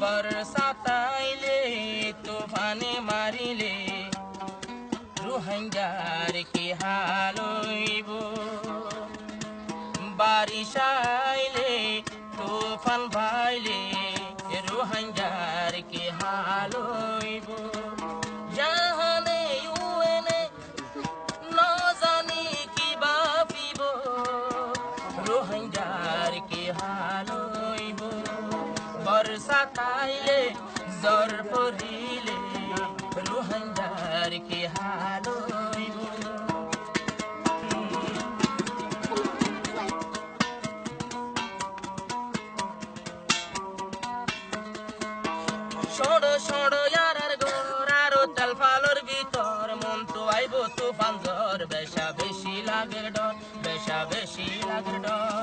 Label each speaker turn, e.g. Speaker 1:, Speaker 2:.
Speaker 1: বর্ষাতাইলে তুফানে মারিলে রোহিঙ্গার কি হাল হইব বারিশ আইলে তুফান ভাইলে রোহিঙ্গার কি হাল হইব জাহানে ইউএনএ নজানি কি বাপিব রোহিঙ্গার কি হাল হইব বর্ষাতাইলে জ্বর পড়িলে রোহিঙ্গার কি হাল হইব সড়ো সড়ো ইয়ারার ঘর আরো তেল ফালোর ভিতর মন তো আইব তুফান ঝড় বেশা বেশি লাগে ডর বেশা বেশি লাগে ডর